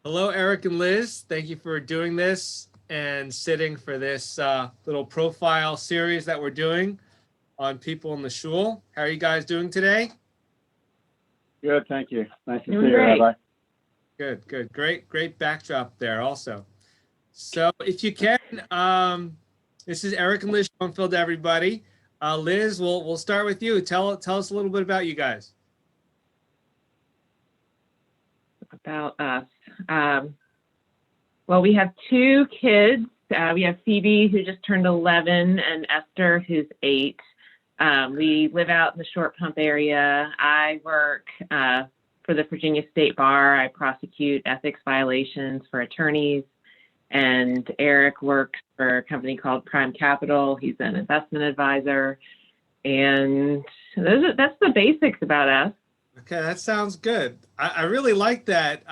Hello, Eric and Liz. Thank you for doing this and sitting for this little profile series that we're doing on people in the shul. How are you guys doing today? Good, thank you. Nice to see Doing you, great. Rabbi. Good, good, great backdrop there also. So if you can, this is Eric and Liz Shoenfeld, everybody. Liz, we'll start with you. Tell us a little bit about you guys. About us. Well, we have two kids. We have Phoebe, who just turned 11, and Esther, who's 8. We live out in the Short Pump area. I work for the Virginia State Bar. I prosecute ethics violations for attorneys. And Eric works for a company called Prime Capital. He's an investment advisor. And that's the basics about us. Okay, that sounds good. I really like that.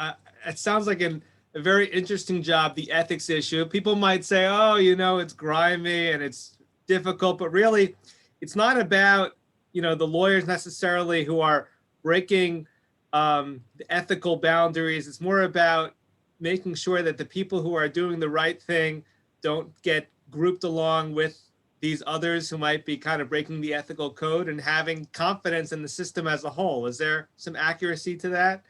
It sounds like a very interesting job, the ethics issue. People might say, oh, it's grimy and it's difficult, but really, it's not about, the lawyers necessarily who are breaking the ethical boundaries. It's more about making sure that the people who are doing the right thing don't get grouped along with these others who might be kind of breaking the ethical code, and having confidence in the system as a whole. Is there some accuracy to that?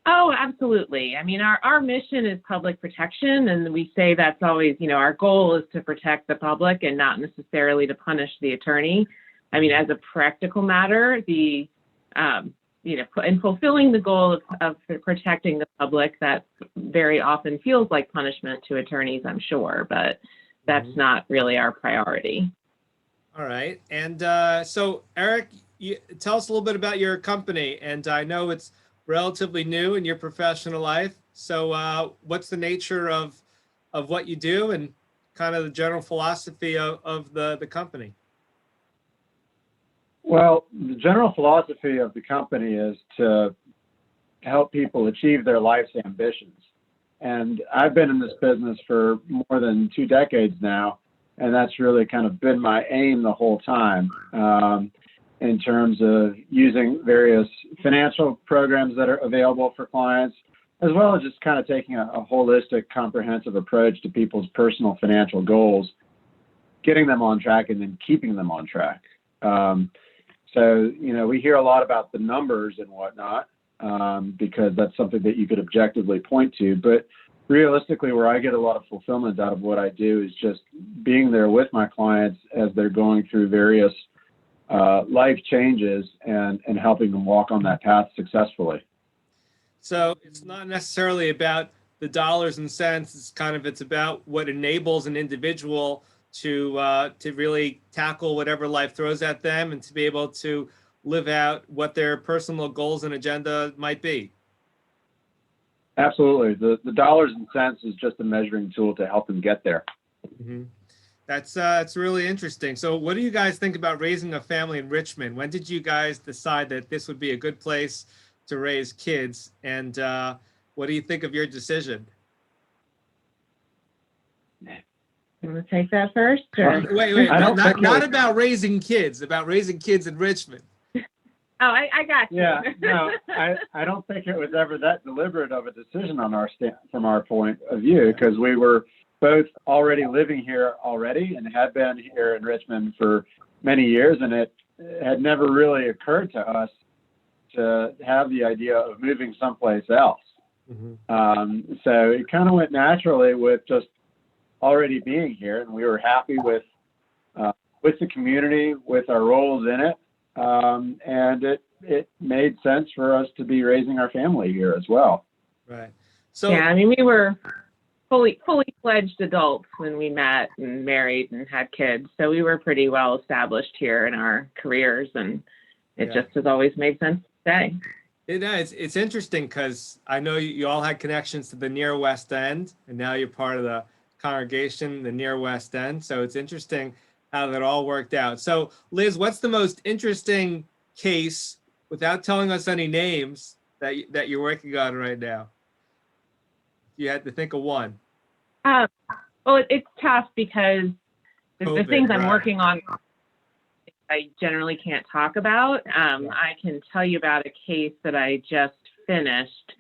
Oh, absolutely. I mean, our mission is public protection, and we say that's always, our goal is to protect the public and not necessarily to punish the attorney. I mean, as a practical matter, in fulfilling the goal of protecting the public, that very often feels like punishment to attorneys, I'm sure, but that's not really our priority. All right. And so, Eric, tell us a little bit about your company. And I know it's relatively new in your professional life. So what's the nature of what you do and kind of the general philosophy of the company? Well, the general philosophy of the company is to help people achieve their life's ambitions. And I've been in this business for more than 2 decades now, and that's really kind of been my aim the whole time, in terms of using various financial programs that are available for clients, as well as just kind of taking a holistic, comprehensive approach to people's personal financial goals, getting them on track and then keeping them on track. So, we hear a lot about the numbers and whatnot, because that's something that you could objectively point to. But realistically, where I get a lot of fulfillment out of what I do is just being there with my clients as they're going through various life changes and helping them walk on that path successfully. So it's not necessarily about the dollars and cents. It's about what enables an individual to really tackle whatever life throws at them and to be able to live out what their personal goals and agenda might be. Absolutely. The dollars and cents is just a measuring tool to help them get there. Mm-hmm. That's really interesting. So what do you guys think about raising a family in Richmond? When did you guys decide that this would be a good place to raise kids? And what do you think of your decision? You want to take that first? Or? Wait, not about raising kids, about raising kids in Richmond. Oh, I got you. Yeah, no, I don't think it was ever that deliberate of a decision on from our point of view, because we were both already living here already and had been here in Richmond for many years, and it had never really occurred to us to have the idea of moving someplace else. Mm-hmm. So it kind of went naturally with just already being here, and we were happy with the community, with our roles in it. And it made sense for us to be raising our family here as well. Right. So yeah, I mean, we were fully fledged adults when we met and married and had kids. So we were pretty well established here in our careers, and it just has always made sense to stay. It's interesting because I know you all had connections to the near West End, and now you're part of the congregation, the near West End. So it's interesting how that all worked out. So Liz, what's the most interesting case, without telling us any names, that you're working on right now? You had to think of one. Well, it's tough because the things I'm right. working on, I generally can't talk about. I can tell you about a case that I just finished.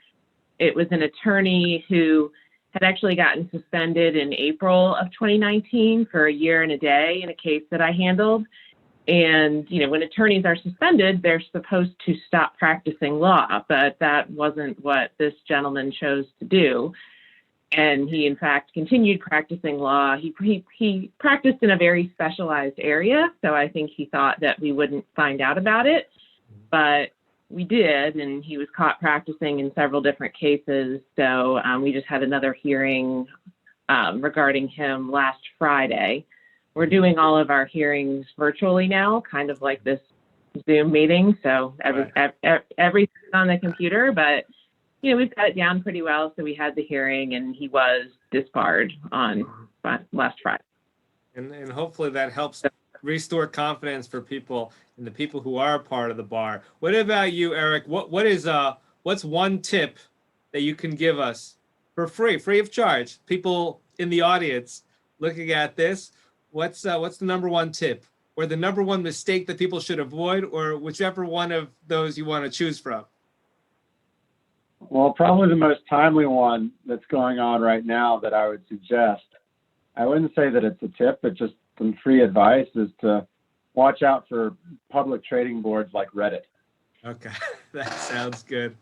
It was an attorney who had actually gotten suspended in April of 2019 for a year and a day in a case that I handled. And, when attorneys are suspended, they're supposed to stop practicing law, but that wasn't what this gentleman chose to do. And he, in fact, continued practicing law. He practiced in a very specialized area, so I think he thought that we wouldn't find out about it, but we did, and he was caught practicing in several different cases. So we just had another hearing regarding him last Friday. We're doing all of our hearings virtually now, kind of like this Zoom meeting. So everything's on the computer, but we've got it down pretty well. So we had the hearing, and he was disbarred on last Friday. And hopefully that helps restore confidence for people and the people who are a part of the bar. What about you, Eric? What's one tip that you can give us for free of charge? People in the audience looking at this, what's the number one tip or the number one mistake that people should avoid, or whichever one of those you want to choose from? Well, probably the most timely one that's going on right now that I would suggest, I wouldn't say that it's a tip, but just some free advice, is to watch out for public trading boards like Reddit. Okay, that sounds good.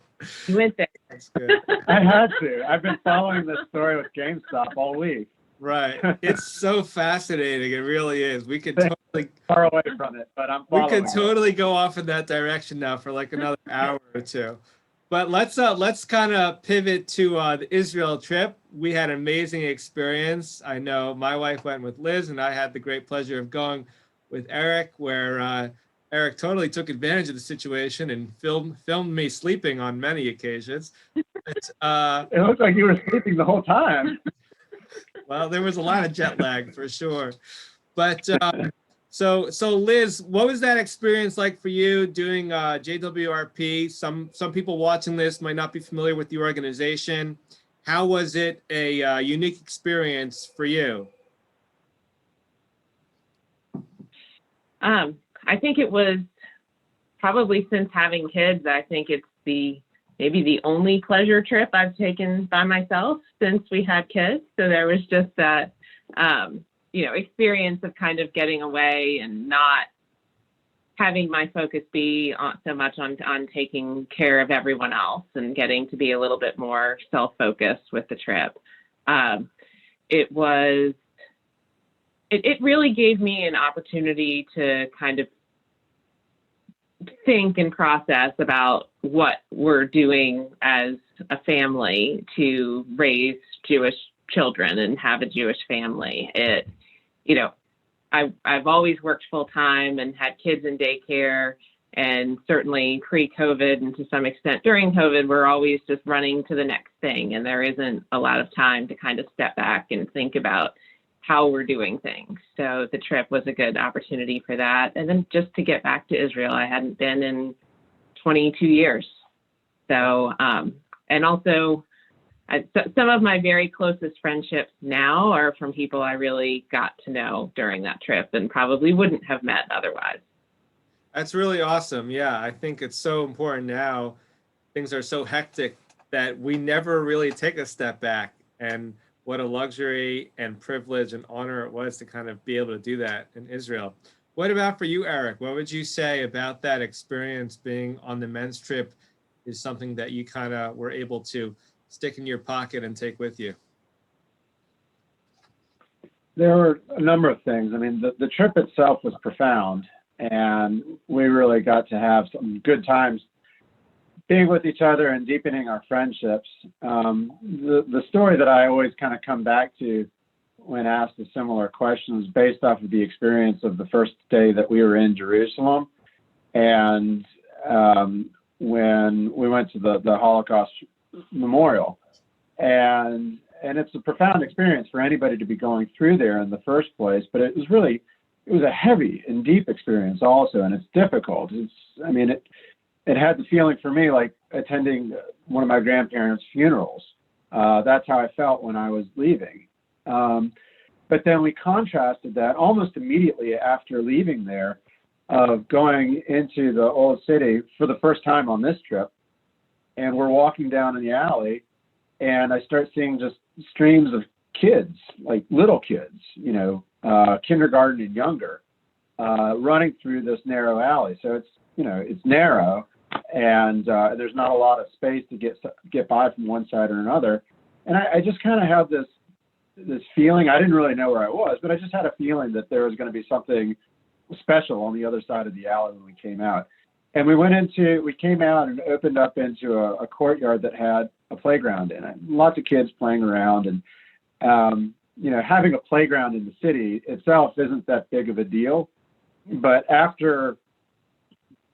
You went there. That's good. I had to. I've been following this story with GameStop all week. Right. It's so fascinating. It really is. We could totally far away from it, but I'm following we could totally go off in that direction now for like another hour or two. But let's kind of pivot to the Israel trip. We had an amazing experience. I know my wife went with Liz, and I had the great pleasure of going with Eric, where Eric totally took advantage of the situation and filmed me sleeping on many occasions. But, it looked like you were sleeping the whole time. Well, there was a lot of jet lag for sure. But so Liz, what was that experience like for you doing JWRP? Some people watching this might not be familiar with the organization. How was it a unique experience for you? I think it was probably, since having kids, I think it's maybe the only pleasure trip I've taken by myself since we had kids. So there was just that, experience of kind of getting away and not having my focus be so much on taking care of everyone else, and getting to be a little bit more self-focused with the trip. It really gave me an opportunity to kind of think and process about what we're doing as a family to raise Jewish children and have a Jewish family. I've always worked full time and had kids in daycare, and certainly pre-COVID and to some extent during COVID, we're always just running to the next thing, and there isn't a lot of time to kind of step back and think about how we're doing things. So the trip was a good opportunity for that. And then just to get back to Israel, I hadn't been in 22 years. So, and also some of my very closest friendships now are from people I really got to know during that trip and probably wouldn't have met otherwise. That's really awesome. Yeah, I think it's so important now. Things are so hectic that we never really take a step back, and what a luxury and privilege and honor it was to kind of be able to do that in Israel. What about for you, Eric? What would you say about that experience being on the men's trip is something that you kind of were able to stick in your pocket and take with you? There were a number of things. I mean, the trip itself was profound, and we really got to have some good times being with each other and deepening our friendships. The story that I always kind of come back to when asked a similar question is based off of the experience of the first day that we were in Jerusalem. And when we went to the Holocaust Memorial. And it's a profound experience for anybody to be going through there in the first place, but it was a heavy and deep experience also, and it's difficult. It had the feeling for me like attending one of my grandparents' funerals. That's how I felt when I was leaving. But then we contrasted that almost immediately after leaving there, of going into the old city for the first time on this trip. And we're walking down in the alley, and I start seeing just streams of kids, like little kids, kindergarten and younger, running through this narrow alley. So it's narrow, and there's not a lot of space to get by from one side or another. And I just kind of have this feeling. I didn't really know where I was, but I just had a feeling that there was going to be something special on the other side of the alley when we came out. And we came out and opened up into a courtyard that had a playground in it. Lots of kids playing around, and having a playground in the city itself isn't that big of a deal. But after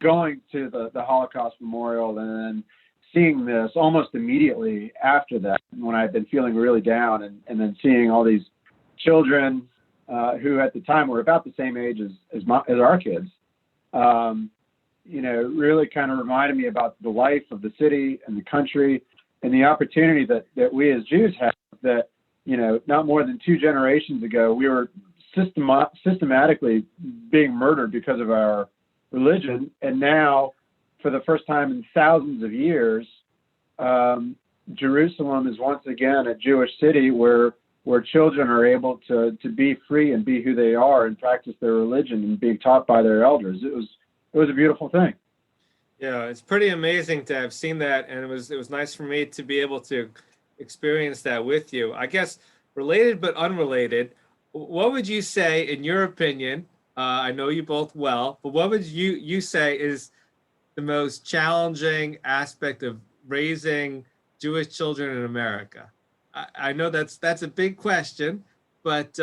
going to the Holocaust Memorial and then seeing this almost immediately after that, when I'd been feeling really down, and then seeing all these children who at the time were about the same age as our kids, really kind of reminded me about the life of the city and the country and the opportunity that we as Jews have, that, not more than 2 generations ago, we were systematically being murdered because of our religion. And now, for the first time in thousands of years, Jerusalem is once again a Jewish city where children are able to be free and be who they are and practice their religion and being taught by their elders. It was a beautiful thing. Yeah, it's pretty amazing to have seen that, and it was nice for me to be able to experience that with you. I guess related but unrelated, what would you say, in your opinion? I know you both well, but what would you say is the most challenging aspect of raising Jewish children in America? I know that's a big question, but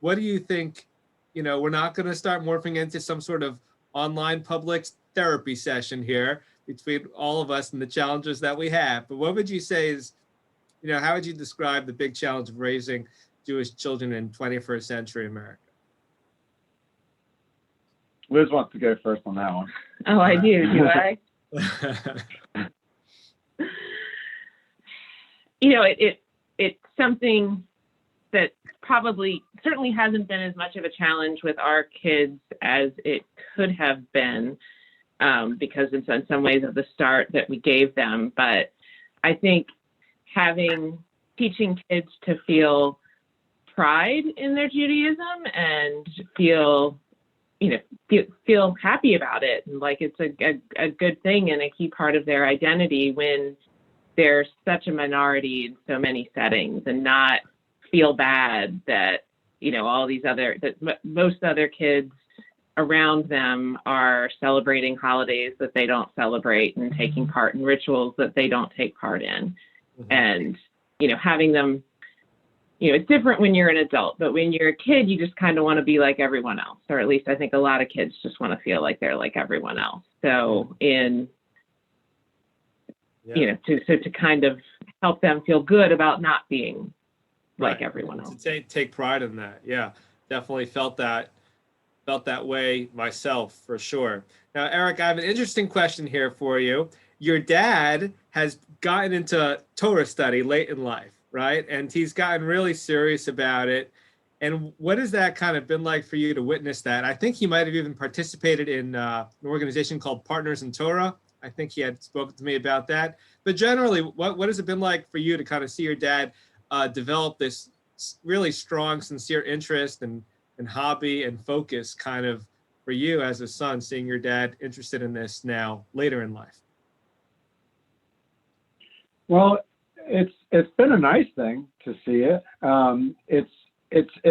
what do you think? We're not going to start morphing into some sort of online public therapy session here between all of us and the challenges that we have. But what would you say is, how would you describe the big challenge of raising Jewish children in 21st century America? Liz wants to go first on that one. Oh, I do. Do I? It's something that probably certainly hasn't been as much of a challenge with our kids as it could have been, because in some ways of the start that we gave them. But I think teaching kids to feel pride in their Judaism and feel happy about it, and like it's a good thing and a key part of their identity when they're such a minority in so many settings, and not feel bad that most other kids around them are celebrating holidays that they don't celebrate and taking part in rituals that they don't take part in. Mm-hmm. And having them, it's different when you're an adult, but when you're a kid, you just kind of want to be like everyone else, or at least I think a lot of kids just want to feel like they're like everyone else. So to kind of help them feel good about not being like everyone else. To take pride in that. Yeah, definitely felt that way myself, for sure. Now, Eric, I have an interesting question here for you. Your dad has gotten into Torah study late in life, right? And he's gotten really serious about it. And what has that kind of been like for you to witness that? I think he might have even participated in an organization called Partners in Torah. I think he had spoken to me about that. But generally, what has it been like for you to kind of see your dad develop this really strong, sincere interest and hobby and focus kind of for you as a son, seeing your dad interested in this now later in life? Well, it's been a nice thing to see it. It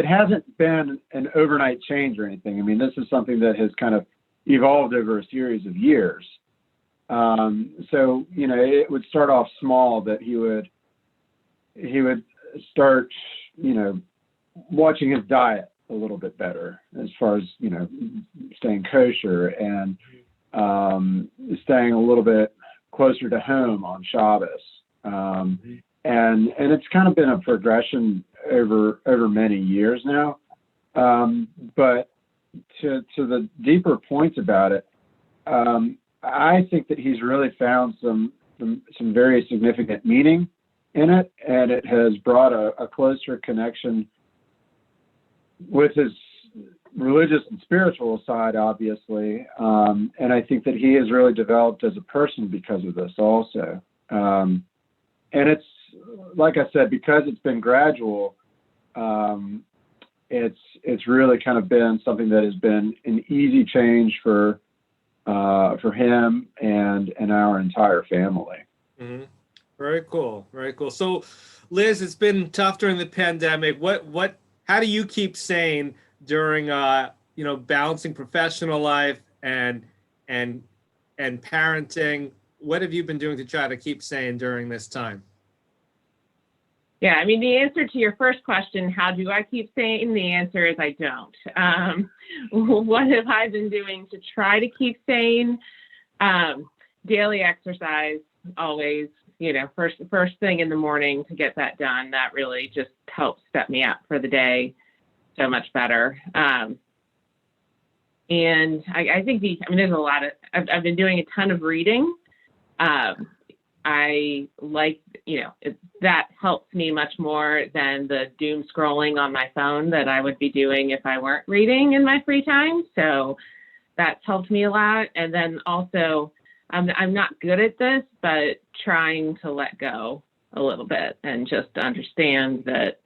hasn't been an overnight change or anything. I mean, this is something that has kind of evolved over a series of years. So, it would start off small, that he would start, watching his diet a little bit better, as far as, staying kosher and staying a little bit closer to home on Shabbos. And it's kind of been a progression over many years now. But to the deeper points about it, I think that he's really found some very significant meaning in it, and it has brought a closer connection with his religious and spiritual side, obviously. And I think that he has really developed as a person because of this also. And like I said, because it's been gradual, it's really kind of been something that has been an easy change for him and our entire family. Mm-hmm. Very cool. Very cool. So, Liz, it's been tough during the pandemic. How do you keep sane during, balancing professional life and and parenting? What have you been doing to try to keep sane during this time? Yeah, I mean, the answer to your first question, how do I keep sane? The answer is I don't. What have I been doing to try to keep sane? Daily exercise, always, first thing in the morning to get that done. That really just helps set me up for the day so much better. And I think there's a lot of, I've been doing a ton of reading. I like, that helps me much more than the doom scrolling on my phone that I would be doing if I weren't reading in my free time. So that's helped me a lot. And then also, I'm not good at this, but trying to let go a little bit and just understand that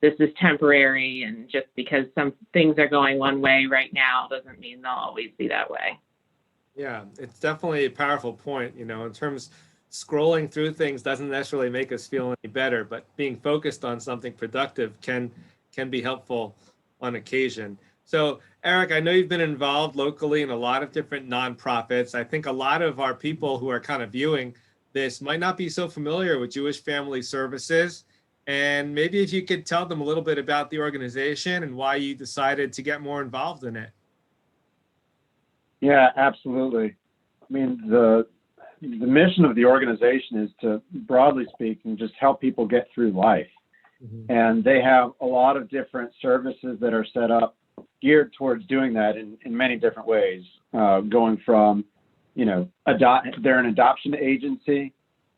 this is temporary, and just because some things are going one way right now doesn't mean they'll always be that way. Yeah, it's definitely a powerful point, in terms scrolling through things doesn't necessarily make us feel any better, but being focused on something productive can be helpful on occasion. So, Eric, I know you've been involved locally in a lot of different nonprofits. I think a lot of our people who are kind of viewing this might not be so familiar with Jewish Family Services. And maybe if you could tell them a little bit about the organization and why you decided to get more involved in it. Yeah, absolutely. I mean, the mission of the organization is to, broadly speaking, just help people get through life. Mm-hmm. And they have a lot of different services that are set up geared towards doing that in many different ways, going from, they're an adoption agency,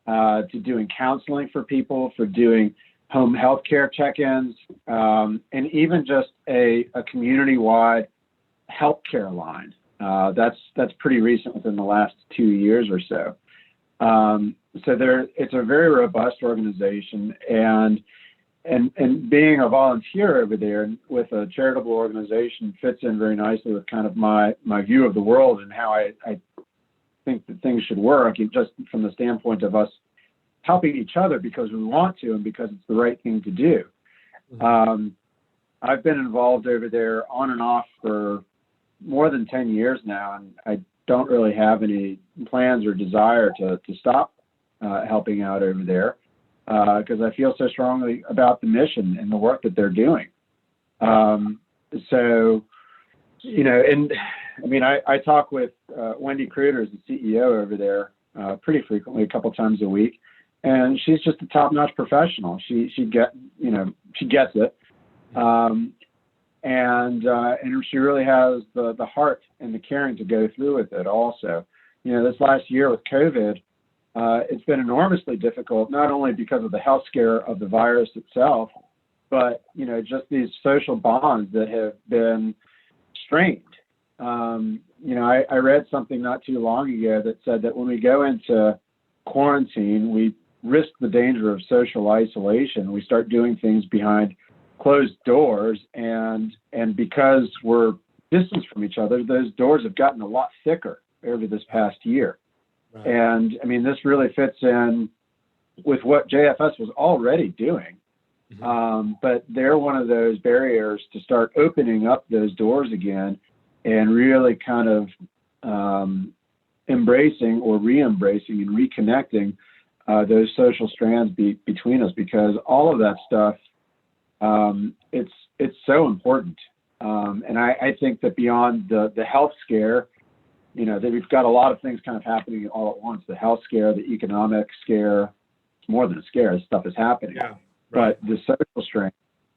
to doing counseling for people, for doing home health care check-ins, and even just a community-wide healthcare line. That's pretty recent, within the last 2 years or so. It's a very robust organization, and being a volunteer over there with a charitable organization fits in very nicely with kind of my view of the world and how I think that things should work, just from the standpoint of us helping each other because we want to and because it's the right thing to do. Mm-hmm. I've been involved over there on and off for more than 10 years now, and I don't really have any plans or desire to stop helping out over there, because I feel so strongly about the mission and the work that they're doing. And I talk with Wendy Kruder, the CEO over there, pretty frequently, a couple times a week, and she's just a top-notch professional. She gets it, and she really has the heart and the caring to go through with it. Also, this last year with COVID, it's been enormously difficult, not only because of the health scare of the virus itself, but just these social bonds that have been strained. I read something not too long ago that said that when we go into quarantine, we risk the danger of social isolation. We start doing things behind closed doors, and because we're distanced from each other, those doors have gotten a lot thicker over this past year. Right. And this really fits in with what JFS was already doing. Mm-hmm. But they're one of those barriers to start opening up those doors again and really kind of embracing or re-embracing and reconnecting those social strands between us, because all of that stuff, it's so important. And I think that beyond the health scare, that we've got a lot of things kind of happening all at once. The health scare, the economic scare, it's more than a scare, this stuff is happening. Yeah, right. But the social strain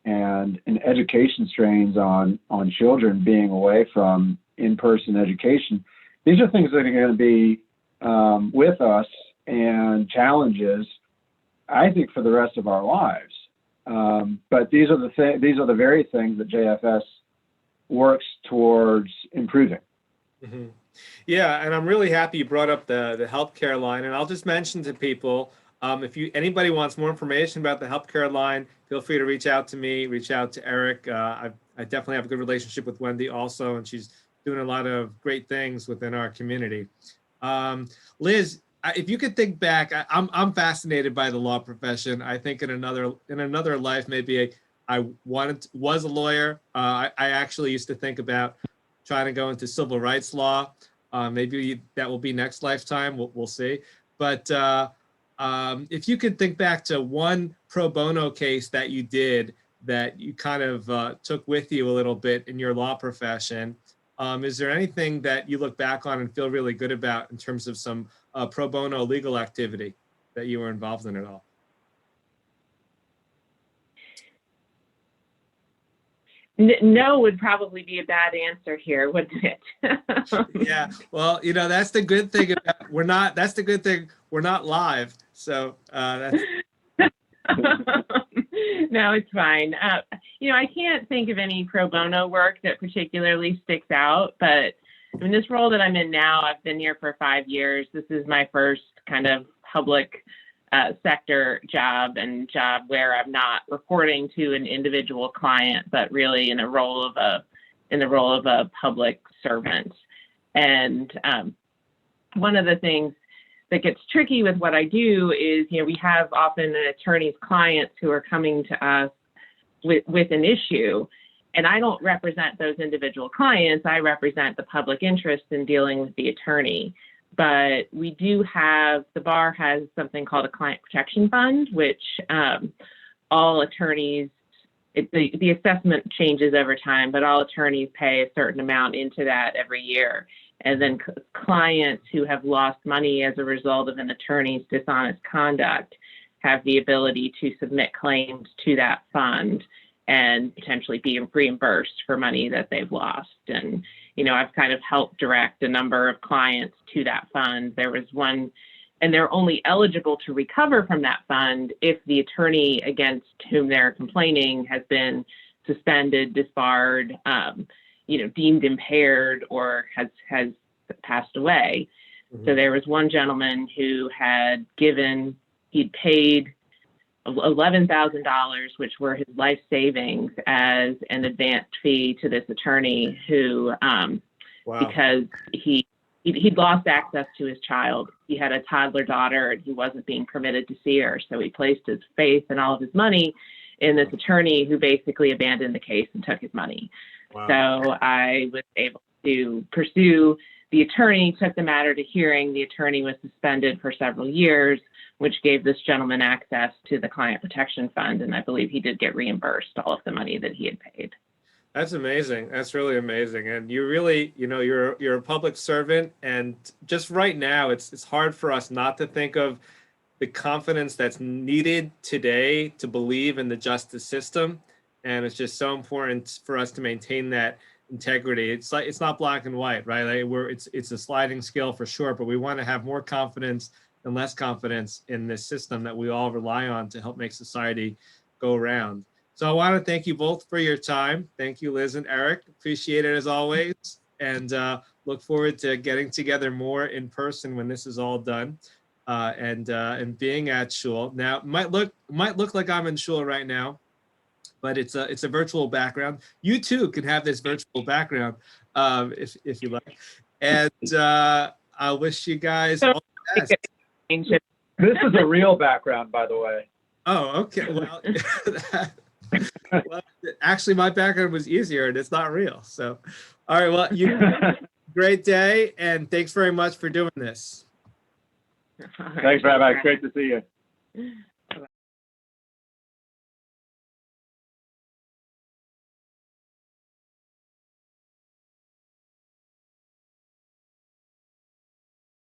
and education strains on children being away from in-person education, these are things that are going to be with us and challenges, I think, for the rest of our lives. But these are the very things that JFS works towards improving. Mm-hmm. Yeah, and I'm really happy you brought up the healthcare line. And I'll just mention to people, If anybody wants more information about the healthcare line, feel free to reach out to me, reach out to Eric. I definitely have a good relationship with Wendy also, and she's doing a lot of great things within our community. Liz, if you could think back, I'm fascinated by the law profession. I think in another life, maybe I was a lawyer. I actually used to think about trying to go into civil rights law. Maybe that will be next lifetime. We'll see. But if you could think back to one pro bono case that you did that you kind of took with you a little bit in your law profession, is there anything that you look back on and feel really good about in terms of some pro bono legal activity that you were involved in at all? No would probably be a bad answer here, wouldn't it? Yeah, well, that's the good thing about that's the good thing, we're not live. So that's no, it's fine. I can't think of any pro bono work that particularly sticks out, but in this role that I'm in now, I've been here for 5 years. This is my first kind of public sector job where I'm not reporting to an individual client, but really in the role of a public servant. And one of the things that gets tricky with what I do is, we have often an attorney's clients who are coming to us with an issue, and I don't represent those individual clients. I represent the public interest in dealing with the attorney. But we do have, the bar has something called a client protection fund, which all attorneys, the assessment changes over time, but all attorneys pay a certain amount into that every year. And then clients who have lost money as a result of an attorney's dishonest conduct have the ability to submit claims to that fund and potentially be reimbursed for money that they've lost. And, I've kind of helped direct a number of clients to that fund. There was one, and they're only eligible to recover from that fund if the attorney against whom they're complaining has been suspended, disbarred, deemed impaired, or has passed away. Mm-hmm. So there was one gentleman who he'd paid $11,000, which were his life savings, as an advanced fee to this attorney who, wow. Because he'd lost access to his child. He had a toddler daughter and he wasn't being permitted to see her. So he placed his faith and all of his money in this attorney who basically abandoned the case and took his money. Wow. So I was able to pursue the attorney, took the matter to hearing. The attorney was suspended for several years, which gave this gentleman access to the client protection fund. And I believe he did get reimbursed all of the money that he had paid. That's amazing. That's really amazing. And you really, you're a public servant. And just right now, it's hard for us not to think of the confidence that's needed today to believe in the justice system. And it's just so important for us to maintain that integrity. It's not black and white, right? It's a sliding scale for sure, but we want to have more confidence and less confidence in this system that we all rely on to help make society go around. So I want to thank you both for your time. Thank you, Liz and Eric. Appreciate it as always. And look forward to getting together more in person when this is all done. And being at Shul. Now, it might look like I'm in Shul right now, but it's a virtual background. You too can have this virtual background if you like. And I wish you guys all the best. This is a real background, by the way. Oh, okay. Well, actually, my background was easier, and it's not real. So, all right. Well, you have a great day, and thanks very much for doing this. Thanks, Rabbi. Great to see you.